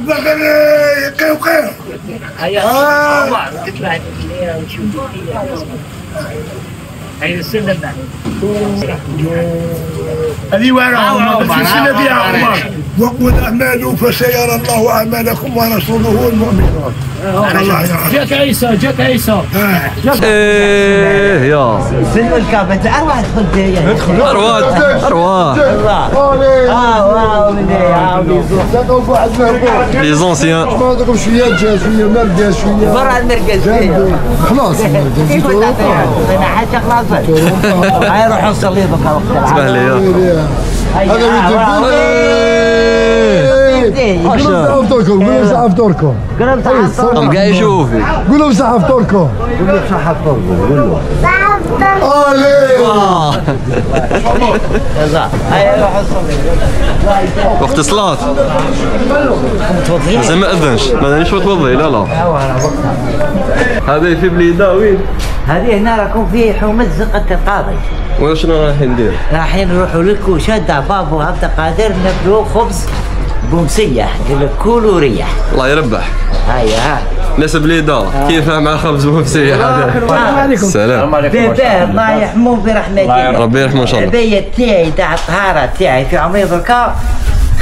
بغل قيو هي السنة هذه وراء السنة فيها عمر وقل اعملوا فسيرى الله اعمالكم ورسوله المؤمنون. جاك عيسى جاك عيسى ايه يا سن الكافة ارواح ادخل ارواح واو لي زونسيان ما عندكم شويه دجاج شويه مرقه شويه برا المركز خلاص انا حاجه خلاص هاي روح نصلي بك وقت اسمح لي يا قولوا فطوركم قولوا صح فطوركم قام قاعد يشوفي قولوا صح فطوركم قول له صح فطوركم قول له هاي روح نصلي وقت الصلاة زي ما اذنش ما دانيش توضي لا هذا في بليده وين؟ هذه هنا راكم في حومة زقة القاضي. وين شنو رايحين ندير؟ رايحين نروحوا لكم شادة بابو هبدا قادر ناكلوا خبز بومسيح قال لك كولوا ريح. الله يربح. هيا ناس بليده كيفاه مع خبز ومسيح هذا. السلام عليكم. الله يرحمه برحمته. ربي يرحمه ان شاء الله. البيت تاعي تاع الطهارة تاعي في عمري دركا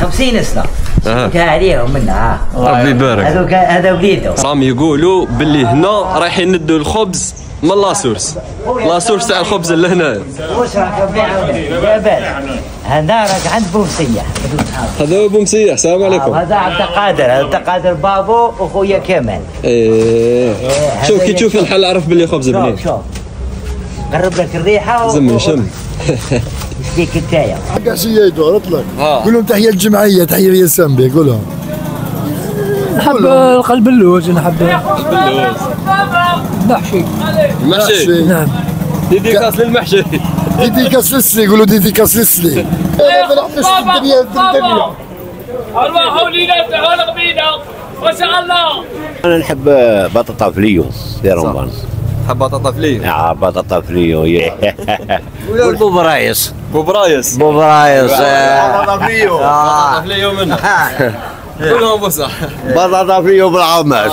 50 سنة. شفتها عليهم منها. ربي يبارك. هذا وليده. راهم يقولوا باللي هنا رايحين ندوا الخبز من لاسورس. لاسورس تاع الخبز اللي هنا. واش راك جبل؟ هنا راك عند بومسيح. هذا هو بومسيح. السلام عليكم. هذا عبد القادر، عبد القادر بابو وخويا كمال. ايه شوف كي تشوف الحل عرف باللي خبز بنين. شوف قرب لك الريحه زم شم ديك التايه. كاع شي يدور اطلق قول لهم تحيه الجمعيه تحيه يا سامبي قول لهم. نحب القلب اللوز نحب اللوز محشي نعم ديديكاس للمحشي ديديكاس للسلي قولوا ديديكاس للسلي ارواح وليدات غرق بينا ما شاء الله. انا نحب بطاطا فليو في رمضان. حب بطاطا فليو. بطاطا فليو بوبرايس بوبرايس بطاطا فليو بطاطا فليو منه كلهم بصح بطاطا فليو بالعماش.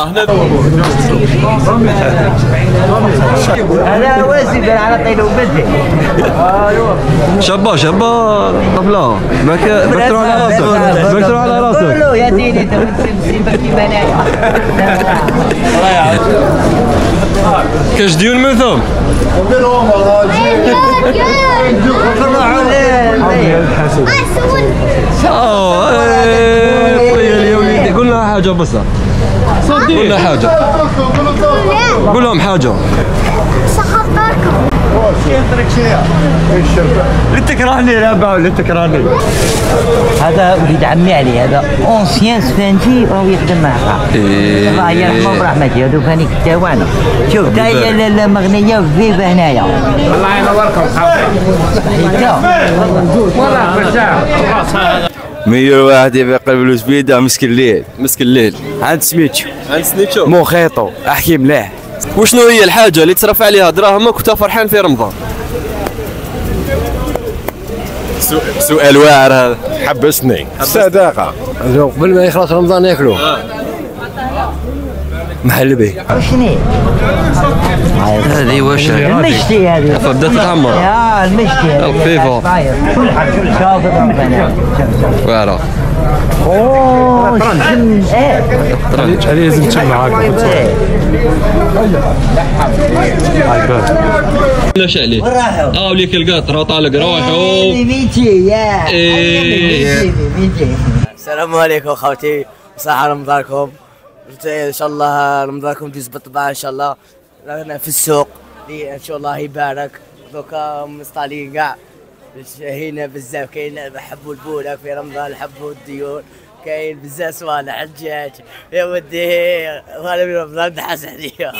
هذا واسف على طيله وبدل. شابه طفله بكروا على راسك قول له يا ديني انت مصيبك كيما انايا. كاش ديون من ثم يا وليدي قول لها حاجه بس قول لها حاجه قول لهم حاجه. لا تكرهني يا با ولا تكرهني. هذا وليد عمي علي هذا اونسيان سفنجي راهو يخدم معها. الله يرحمه برحمته هذوك هانيك التوانه. شوف تا هي لا مغنيه وفيفا هنايا. الله ينوركم مليون واحد يبيع قلب الوسبيده مسك الليل. عند سميتشو مو خيطو احكي مليح. وشنو هي الحاجه اللي تصرف عليها دراهمك وانت فرحان في رمضان؟ سؤال واعر هذا. حبسني الصداقه قبل ما يخلص رمضان ياكلوا محل به. شنو هذه واش المشتي هذه بدات تتعمر. يا المشتي الخفيفه شوف واعره. اوه شم هذه لازم تشم معاك. لاش عليه وليك القطر طالق روحوا ميتي يا السلام عليكم خوتي صحة رمضانكم ان شاء الله رمضانكم يجوز بالطبع ان شاء الله. رانا في السوق ان شاء الله يبارك دوكا مستالين كاع هنا بزاف كاين نحبوا البولك في رمضان نحبوا الديون كاين بزاف صوالح الدجاج يا ودي وانا في رمضان نحس عليا